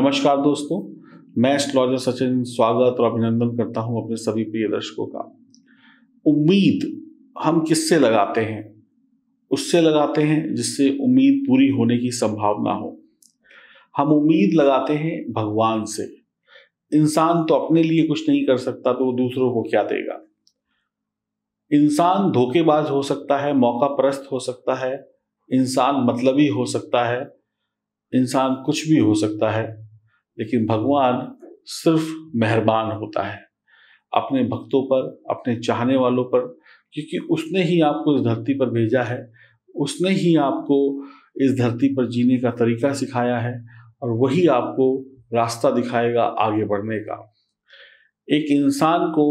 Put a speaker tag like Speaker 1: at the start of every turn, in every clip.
Speaker 1: नमस्कार दोस्तों, मैं एस्ट्रोलॉजर सचिन स्वागत और अभिनंदन करता हूं अपने सभी प्रिय दर्शकों का। उम्मीद हम किससे लगाते हैं? उससे लगाते हैं जिससे उम्मीद पूरी होने की संभावना हो। हम उम्मीद लगाते हैं भगवान से। इंसान तो अपने लिए कुछ नहीं कर सकता तो वो दूसरों को क्या देगा। इंसान धोखेबाज हो सकता है, मौका परस्त हो सकता है, इंसान मतलबी हो सकता है, इंसान कुछ भी हो सकता है, लेकिन भगवान सिर्फ मेहरबान होता है अपने भक्तों पर, अपने चाहने वालों पर, क्योंकि उसने ही आपको इस धरती पर भेजा है, उसने ही आपको इस धरती पर जीने का तरीका सिखाया है और वही आपको रास्ता दिखाएगा आगे बढ़ने का। एक इंसान को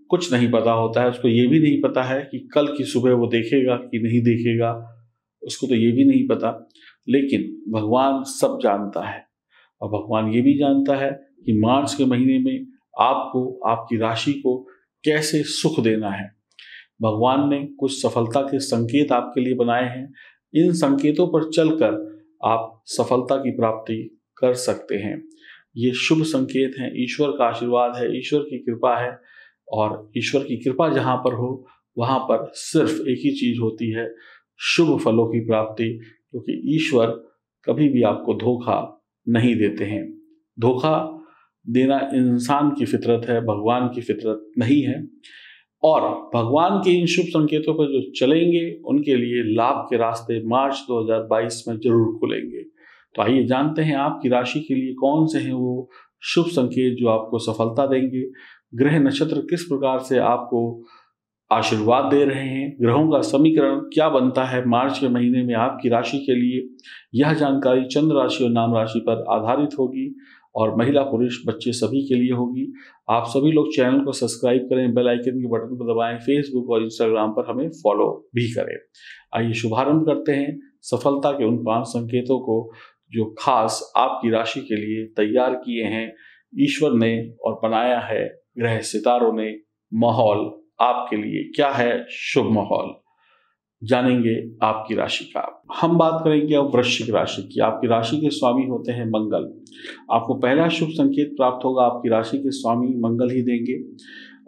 Speaker 1: कुछ नहीं पता होता है, उसको ये भी नहीं पता है कि कल की सुबह वो देखेगा कि नहीं देखेगा, उसको तो ये भी नहीं पता, लेकिन भगवान सब जानता है। और भगवान ये भी जानता है कि मार्च के महीने में आपको, आपकी राशि को कैसे सुख देना है। भगवान ने कुछ सफलता के संकेत आपके लिए बनाए हैं। इन संकेतों पर चलकर आप सफलता की प्राप्ति कर सकते हैं। ये शुभ संकेत हैं, ईश्वर का आशीर्वाद है, ईश्वर की कृपा है। और ईश्वर की कृपा जहाँ पर हो वहाँ पर सिर्फ एक ही चीज होती है, शुभ फलों की प्राप्ति, क्योंकि ईश्वर कभी भी आपको धोखा नहीं देते हैं। धोखा देना इंसान की फितरत है, भगवान की फितरत नहीं है। और भगवान के इन शुभ संकेतों पर जो चलेंगे उनके लिए लाभ के रास्ते मार्च 2022 में जरूर खुलेंगे। तो आइए जानते हैं आपकी राशि के लिए कौन से हैं वो शुभ संकेत जो आपको सफलता देंगे। ग्रह नक्षत्र किस प्रकार से आपको आशीर्वाद दे रहे हैं, ग्रहों का समीकरण क्या बनता है मार्च के महीने में आपकी राशि के लिए। यह जानकारी चंद्र राशि और नाम राशि पर आधारित होगी और महिला पुरुष बच्चे सभी के लिए होगी। आप सभी लोग चैनल को सब्सक्राइब करें, बेल आइकन के बटन को दबाएं, फेसबुक और इंस्टाग्राम पर हमें फॉलो भी करें। आइए शुभारंभ करते हैं सफलता के उन 5 संकेतों को जो खास आपकी राशि के लिए तैयार किए हैं ईश्वर ने और बनाया है ग्रह सितारों ने। माहौल आपके लिए क्या है, शुभ माहौल जानेंगे आपकी राशि का। हम बात करेंगे अब वृश्चिक राशि की। आपकी राशि के स्वामी होते हैं मंगल। आपको पहला शुभ संकेत प्राप्त होगा, आपकी राशि के स्वामी मंगल ही देंगे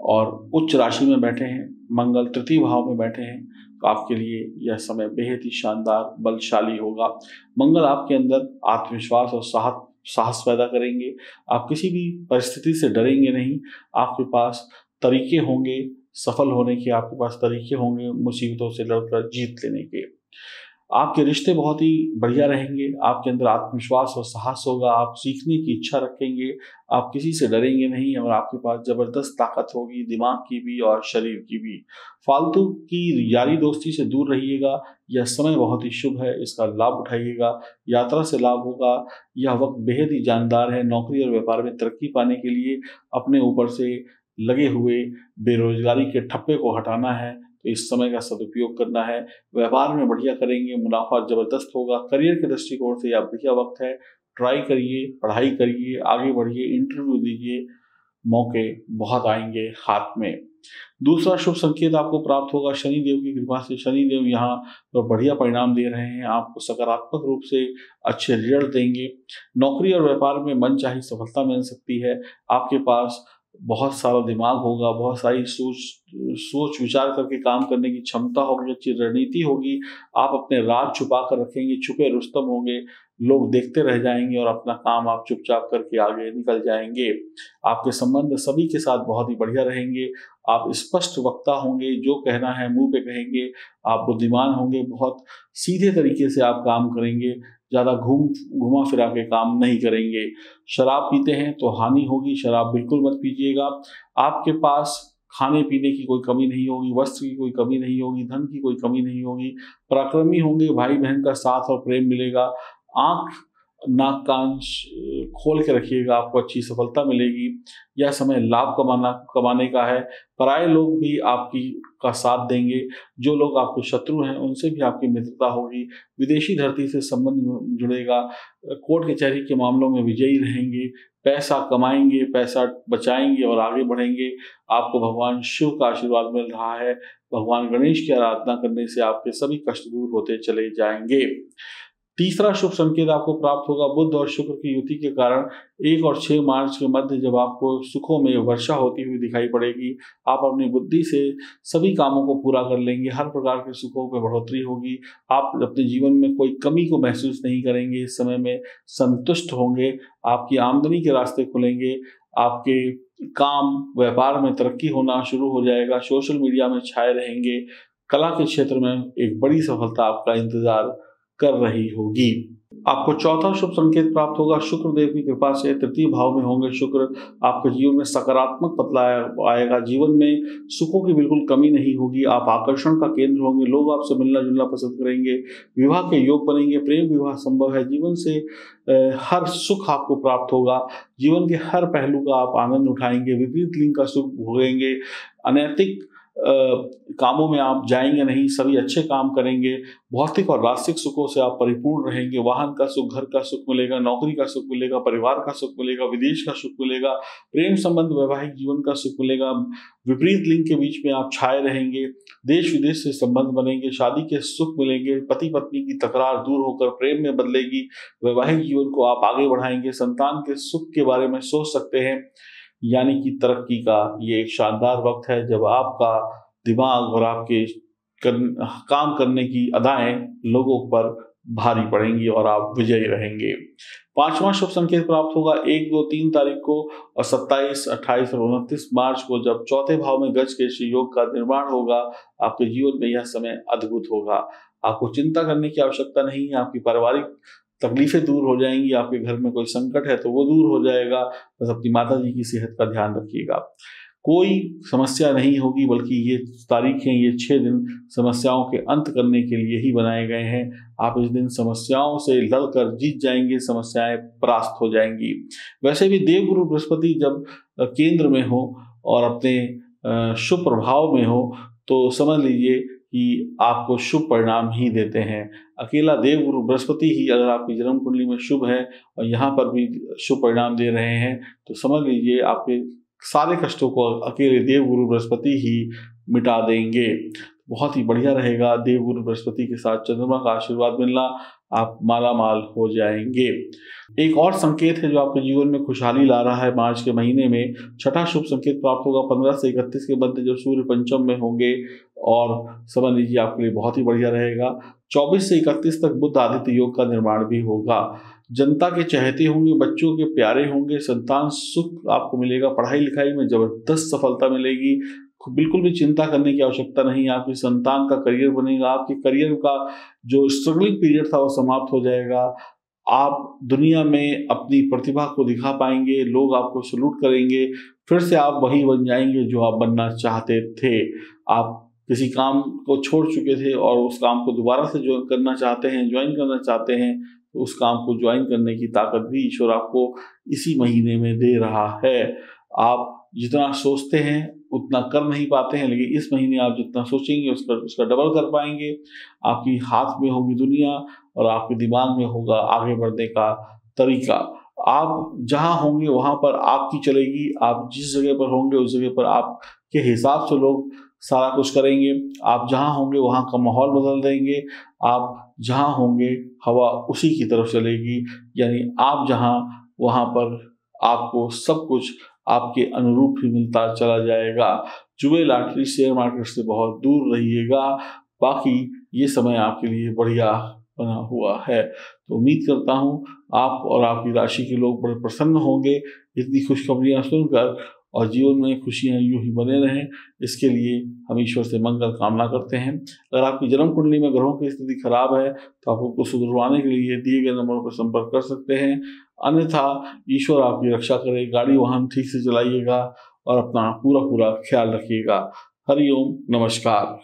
Speaker 1: और उच्च राशि में बैठे हैं मंगल, तृतीय भाव में बैठे हैं, तो आपके लिए यह समय बेहद ही शानदार बलशाली होगा। मंगल आपके अंदर आत्मविश्वास और साहस पैदा करेंगे। आप किसी भी परिस्थिति से डरेंगे नहीं। आपके पास तरीके होंगे सफल होने के, आपके पास तरीके होंगे मुसीबतों से लड़कर जीत लेने के। आपके रिश्ते बहुत ही बढ़िया रहेंगे। आपके अंदर आत्मविश्वास और साहस होगा। आप सीखने की इच्छा रखेंगे। आप किसी से डरेंगे नहीं और आपके पास जबरदस्त ताकत होगी, दिमाग की भी और शरीर की भी। फालतू की यारी दोस्ती से दूर रहिएगा। यह समय बहुत ही शुभ है, इसका लाभ उठाइएगा। यात्रा से लाभ होगा। यह वक्त बेहद ही जानदार है। नौकरी और व्यापार में तरक्की पाने के लिए अपने ऊपर से लगे हुए बेरोजगारी के ठप्पे को हटाना है, तो इस समय का सदुपयोग करना है। व्यापार में बढ़िया करेंगे, मुनाफा जबरदस्त होगा। करियर के दृष्टिकोण से यह बढ़िया वक्त है। ट्राई करिए, पढ़ाई करिए, आगे बढ़िए, इंटरव्यू दीजिए, मौके बहुत आएंगे हाथ में। दूसरा शुभ संकेत आपको प्राप्त होगा शनिदेव की कृपा से। शनिदेव यहाँ पर बढ़िया परिणाम दे रहे हैं, आपको सकारात्मक रूप से अच्छे रिजल्ट देंगे। नौकरी और व्यापार में मनचाही सफलता मिल सकती है। आपके पास बहुत सारा दिमाग होगा, बहुत सारी सोच विचार करके काम करने की क्षमता होगी, अच्छी रणनीति होगी। आप अपने राज छुपा कर रखेंगे, छुपे रुस्तम होंगे, लोग देखते रह जाएंगे और अपना काम आप चुपचाप करके आगे निकल जाएंगे। आपके संबंध सभी के साथ बहुत ही बढ़िया रहेंगे। आप स्पष्ट वक्ता होंगे, जो कहना है मुंह पे कहेंगे। आप बुद्धिमान होंगे, बहुत सीधे तरीके से आप काम करेंगे, ज्यादा घुमा फिरा के काम नहीं करेंगे। शराब पीते हैं तो हानि होगी, शराब बिल्कुल मत पीजिएगा। आपके पास खाने पीने की कोई कमी नहीं होगी, वस्त्र की कोई कमी नहीं होगी, धन की कोई कमी नहीं होगी। पराक्रमी होंगे, भाई बहन का साथ और प्रेम मिलेगा। आंख नाक कान खोल के रखिएगा, आपको अच्छी सफलता मिलेगी। यह समय लाभ कमाने का है। पराये लोग भी आपकी का साथ देंगे। जो लोग आपके शत्रु हैं उनसे भी आपकी मित्रता होगी। विदेशी धरती से संबंध जुड़ेगा। कोर्ट कचहरी के मामलों में विजयी रहेंगे। पैसा कमाएंगे, पैसा बचाएंगे और आगे बढ़ेंगे। आपको भगवान शिव का आशीर्वाद मिल रहा है। भगवान गणेश की आराधना करने से आपके सभी कष्ट दूर होते चले जाएंगे। तीसरा शुभ संकेत आपको प्राप्त होगा बुध और शुक्र की युति के कारण 1 और 6 मार्च के मध्य जब आपको सुखों में वर्षा होती हुई दिखाई पड़ेगी। आप अपनी बुद्धि से सभी कामों को पूरा कर लेंगे, हर प्रकार के सुखों में बढ़ोतरी होगी। आप अपने जीवन में कोई कमी को महसूस नहीं करेंगे, इस समय में संतुष्ट होंगे। आपकी आमदनी के रास्ते खुलेंगे, आपके काम व्यापार में तरक्की होना शुरू हो जाएगा। सोशल मीडिया में छाए रहेंगे, कला के क्षेत्र में एक बड़ी सफलता आपका इंतजार कर रही होगी। आपको चौथा शुभ संकेत प्राप्त होगा शुक्र देव की कृपा से। तृतीय भाव में होंगे शुक्र, आपके जीवन में सकारात्मक बदलाव आएगा। जीवन में सुखों की बिल्कुल कमी नहीं होगी। आप आकर्षण का केंद्र होंगे, लोग आपसे मिलना जुलना पसंद करेंगे। विवाह के योग बनेंगे, प्रेम विवाह संभव है। जीवन से हर सुख आपको प्राप्त होगा। जीवन के हर पहलू का आप आनंद उठाएंगे। विपरीत लिंग का सुख भोगेंगे। अनैतिक कामों में आप जाएंगे नहीं, सभी अच्छे काम करेंगे। भौतिक और राष्ट्रिक सुखों से आप परिपूर्ण रहेंगे। वाहन का सुख, घर का सुख मिलेगा, नौकरी का सुख मिलेगा, परिवार का सुख मिलेगा, विदेश का सुख मिलेगा, प्रेम संबंध वैवाहिक जीवन का सुख मिलेगा। विपरीत लिंग के बीच में आप छाए रहेंगे, देश विदेश से संबंध बनेंगे, शादी के सुख मिलेंगे। पति पत्नी की तकरार दूर होकर प्रेम में बदलेगी। वैवाहिक जीवन को आप आगे बढ़ाएंगे। संतान के सुख के बारे में सोच सकते हैं, यानी कि तरक्की का ये एक शानदार वक्त है जब आपका दिमाग और आपके काम करने की अदाएं लोगों पर भारी पड़ेंगी और आप विजयी रहेंगे। पांचवा शुभ संकेत प्राप्त होगा 1, 2, 3 तारीख को और 27, 28 और 29 मार्च को जब चौथे भाव में गज के योग का निर्माण होगा। आपके जीवन में यह समय अद्भुत होगा। आपको चिंता करने की आवश्यकता नहीं है। आपकी पारिवारिक तकलीफें दूर हो जाएंगी। आपके घर में कोई संकट है तो वो दूर हो जाएगा। बस अपनी माता जी की सेहत का ध्यान रखिएगा। कोई समस्या नहीं होगी, बल्कि ये तारीखें, ये 6 दिन समस्याओं के अंत करने के लिए ही बनाए गए हैं। आप इस दिन समस्याओं से लड़कर जीत जाएंगे, समस्याएं परास्त हो जाएंगी। वैसे भी देवगुरु बृहस्पति जब केंद्र में हो और अपने शुभ प्रभाव में हो तो समझ लीजिए कि आपको शुभ परिणाम ही देते हैं। अकेला देवगुरु बृहस्पति ही अगर आपकी जन्म कुंडली में शुभ है और यहाँ पर भी शुभ परिणाम दे रहे हैं तो समझ लीजिए आपके सारे कष्टों को अकेले देवगुरु बृहस्पति ही मिटा देंगे। बहुत ही बढ़िया रहेगा देवगुरु बृहस्पति के साथ चंद्रमा का आशीर्वाद मिलना। आप माला माल हो जाएंगे। एक और संकेत है जो आपके जीवन में खुशहाली ला रहा है मार्च के महीने में। छठा शुभ संकेत प्राप्त होगा 15 से 31 के मध्य जब सूर्य पंचम में होंगे और समझ लीजिए आपके लिए बहुत ही बढ़िया रहेगा। 24 से 31 तक बुध आदित्य योग का निर्माण भी होगा। जनता के चहेते होंगे, बच्चों के प्यारे होंगे, संतान सुख आपको मिलेगा, पढ़ाई लिखाई में जबरदस्त सफलता मिलेगी। बिल्कुल भी चिंता करने की आवश्यकता नहीं। आपकी संतान का करियर बनेगा। आपके करियर का जो स्ट्रगलिंग पीरियड था वो समाप्त हो जाएगा। आप दुनिया में अपनी प्रतिभा को दिखा पाएंगे, लोग आपको सलूट करेंगे। फिर से आप वही बन जाएंगे जो आप बनना चाहते थे। आप किसी काम को छोड़ चुके थे और उस काम को दोबारा से जो करना चाहते हैं, ज्वाइन करना चाहते हैं, तो उस काम को ज्वाइन करने की ताकत भी ईश्वर आपको इसी महीने में दे रहा है। आप जितना सोचते हैं उतना कर नहीं पाते हैं, लेकिन इस महीने आप जितना सोचेंगे उसका डबल कर पाएंगे। आपकी हाथ में होगी दुनिया और आपके दिमाग में होगा आगे बढ़ने का तरीका। आप जहाँ होंगे वहाँ पर आपकी चलेगी। आप जिस जगह पर होंगे उस जगह पर आपके हिसाब से लोग सारा कुछ करेंगे। आप जहाँ होंगे वहाँ का माहौल बदल देंगे। आप जहाँ होंगे हवा उसी की तरफ चलेगी, यानी आप जहाँ वहाँ पर आपको सब कुछ आपके अनुरूप ही मिलता चला जाएगा। जुए लॉटरी शेयर मार्केट से बहुत दूर रहिएगा। बाकी ये समय आपके लिए बढ़िया बना हुआ है। तो उम्मीद करता हूँ आप और आपकी राशि के लोग बड़े प्रसन्न होंगे इतनी खुशखबरियाँ सुनकर, और जीवन में खुशियाँ यूं ही बने रहें, इसके लिए हम ईश्वर से मंगल कामना करते हैं। अगर आपकी जन्म कुंडली में ग्रहों की स्थिति खराब है तो आप उसको सुधरवाने के लिए दिए गए नंबरों पर संपर्क कर सकते हैं। अन्यथा ईश्वर आपकी रक्षा करे। गाड़ी वाहन ठीक से चलाइएगा और अपना पूरा ख्याल रखिएगा। हरिओम, नमस्कार।